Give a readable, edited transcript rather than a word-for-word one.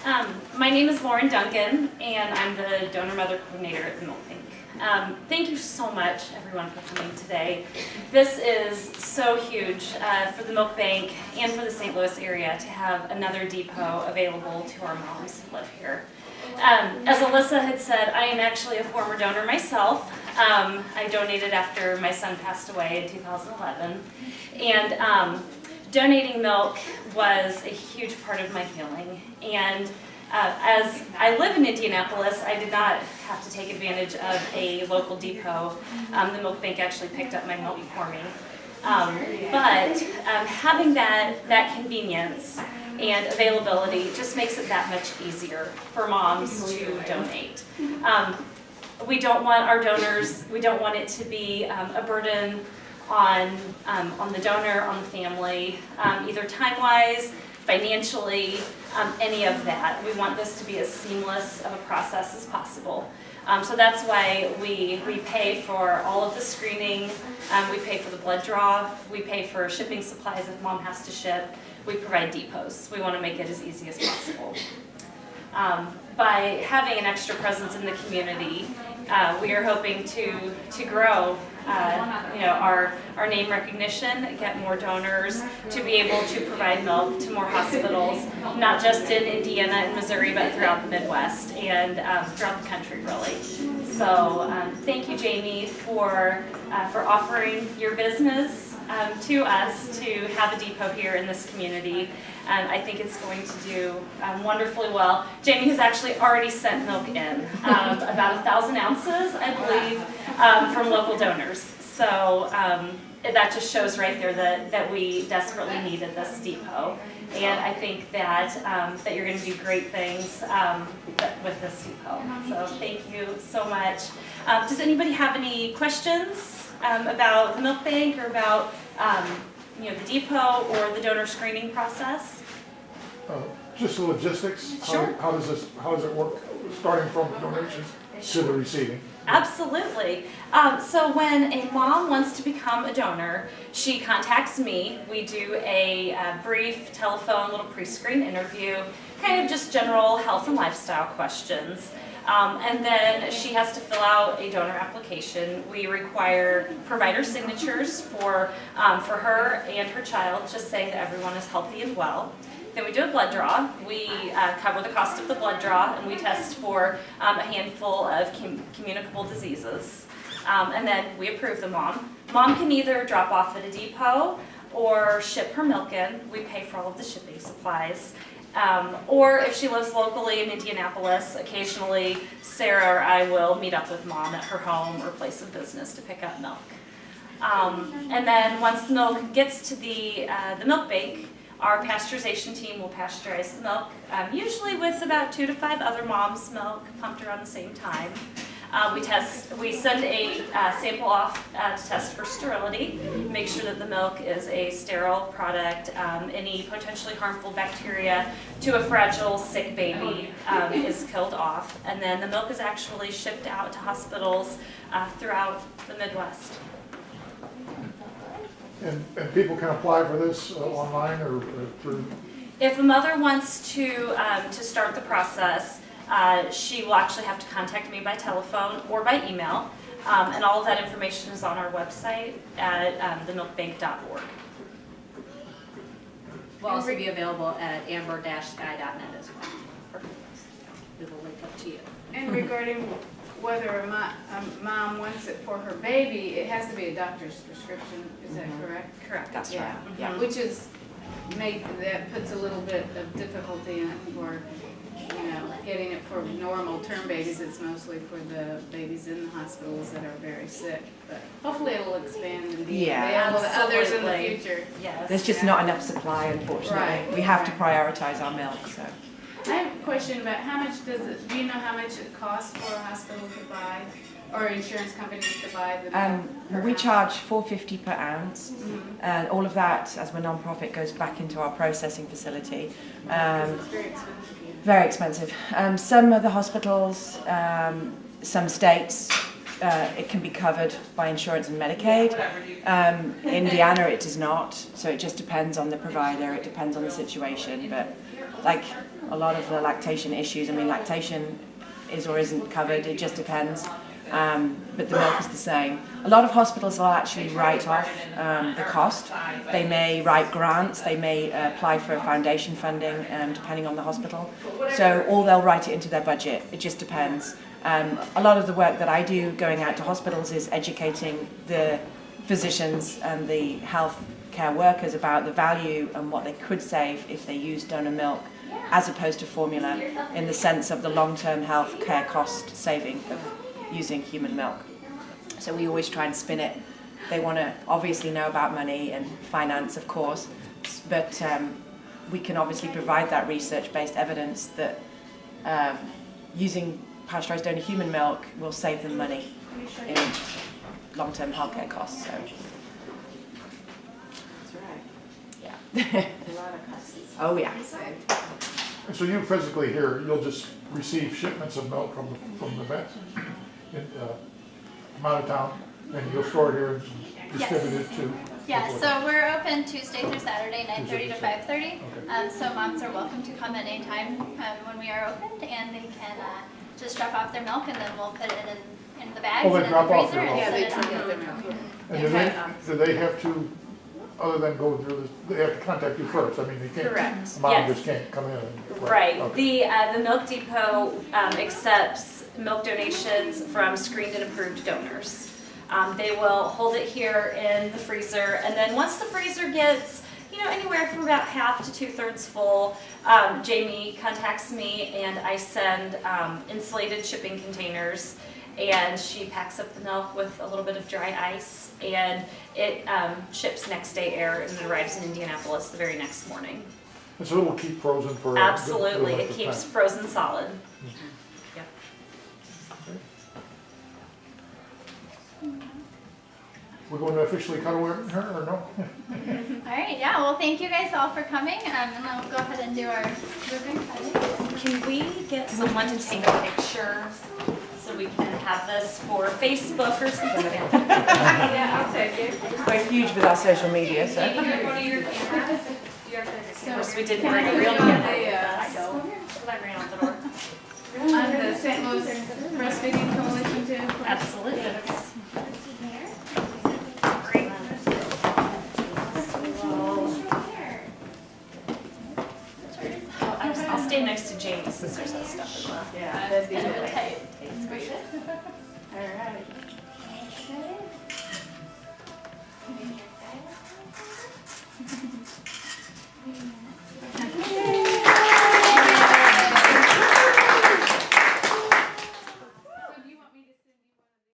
My name is Lauren Duncan, and I'm the donor mother coordinator at the Milk Bank. Thank you so much, everyone, for coming today. This is so huge for the Milk Bank and for the St. Louis area to have another depot available to our moms who live here. As Alyssa had said, I am actually a former donor myself. I donated after my son passed away in 2011. And donating milk was a huge part of my healing. And as I live in Indianapolis, I did not have to take advantage of a local depot. The Milk Bank actually picked up my milk for me. But having that convenience and availability just makes it that much easier for moms to donate. We don't want our donors, we don't want it to be a burden on the donor, on the family, either time-wise, financially, any of that. We want this to be as seamless of a process as possible. So that's why we pay for all of the screening, we pay for the blood draw, we pay for shipping supplies if mom has to ship, we provide depots. We want to make it as easy as possible. By having an extra presence in the community, we are hoping to grow our name recognition, get more donors, to be able to provide milk to more hospitals, not just in Indiana and Missouri, but throughout the Midwest and throughout the country, really. So thank you, Jamie, for offering your business to us to have a depot here in this community. I think it's going to do wonderfully well. Jamie has actually already sent milk in, about 1,000 ounces, I believe, from local donors. So that just shows right there that we desperately needed this depot. And I think that you're going to do great things with this depot. So thank you so much. Does anybody have any questions about the Milk Bank or about the depot or the donor screening process? Just the logistics. Sure. How does it work, starting from the donations to the receiving? Absolutely. So when a mom wants to become a donor, she contacts me. We do a brief telephone little pre-screen interview, kind of just general health and lifestyle questions. And then she has to fill out a donor application. We require provider signatures for her and her child, just saying that everyone is healthy and well. Then we do a blood draw. We cover the cost of the blood draw, and we test for a handful of communicable diseases. And then we approve the mom. Mom can either drop off at a depot or ship her milk in. We pay for all of the shipping supplies. Or if she lives locally in Indianapolis, occasionally Sarah or I will meet up with mom at her home or place of business to pick up milk. And then once the milk gets to the Milk Bank, our pasteurization team will pasteurize the milk, usually with about 2 to 5 other moms' milk pumped around the same time. We send a sample off to test for sterility, make sure that the milk is a sterile product. Any potentially harmful bacteria to a fragile, sick baby is killed off. And then the milk is actually shipped out to hospitals throughout the Midwest. And people can apply for this online or through? If a mother wants to start the process, she will actually have to contact me by telephone or by email, and all of that information is on our website at themilkbank.org. We'll also be available at AmberSky.net as well. Perfect. We will link up to you. And regarding whether a mom wants it for her baby, it has to be a doctor's prescription. Is that correct? Correct. That's Yeah. right. Yeah. Which is that puts a little bit of difficulty in it for getting it for normal term babies. It's mostly for the babies in the hospitals that are very sick. But hopefully it'll expand and be available to others in the future. Yes. There's just not enough supply, unfortunately. Right. We have to prioritize our milk. So. I have a question about how much do you know how much it costs for a hospital to buy, or insurance companies to buy the milk? We charge $4.50 per ounce, and all of that, as we're non-profit, goes back into our processing facility. It's very expensive. Very expensive. Some of the hospitals, some states, it can be covered by insurance and Medicaid. Indiana, it does not. So it just depends on the provider. It depends on the situation. But like a lot of the lactation issues, I mean, lactation is or isn't covered, it just depends. But the milk is the same. A lot of hospitals will actually write off the cost. They may write grants, they may apply for foundation funding, depending on the hospital. So, or they'll write it into their budget. It just depends. A lot of the work that I do going out to hospitals is educating the physicians and the health care workers about the value and what they could save if they use donor milk as opposed to formula, in the sense of the long-term health care cost saving of using human milk. So we always try and spin it. They want to obviously know about money and finance, of course, but we can obviously provide that research-based evidence that using pasteurized donor human milk will save them money in long-term healthcare costs. So. That's right. Yeah. A lot of costs. Oh yeah. And so you physically here, you'll just receive shipments of milk from the vet in, from out of town, and you'll store it here and distribute it to. Yeah, so we're open Tuesday through Saturday, 9:30 to Tuesday 5:30. Okay. So moms are welcome to come at any time when we are opened, and they can just drop off their milk, and then we'll put it in the bags Oh, they and in drop the off freezer their and milk. Yeah, set they it drop on. their milk here. And do they have to, other than go through this, they have to contact you first? I mean, they can't. Correct. A mom Yes. just can't come in. And, Right. Okay. The Milk Depot accepts milk donations from screened and approved donors. They will hold it here in the freezer, and then once the freezer gets, anywhere from about half to 2/3 full, Jamie contacts me, and I send insulated shipping containers, and she packs up the milk with a little bit of dry ice, and it ships next day air, and it arrives in Indianapolis the very next morning. And so it'll keep frozen for. a good Absolutely, length it of keeps time. frozen solid. Yep. We're going to officially cut away from her, or no? All right, yeah, well, thank you guys all for coming, and then we'll go ahead and do our ribbon cutting. Can we get someone to take a picture so we can have this for Facebook or something? Yeah, I'll take it. We're huge with our social media, so. Maybe you're one of your cameras? Of course, we didn't bring a Can real I camera. go on I ran out the door. On the St. Louis Breastfeeding Coalition too? Absolutely. I'll stay next to Jamie since there's that stuff as well. Yeah, that'd be And good. it'll tight. All right.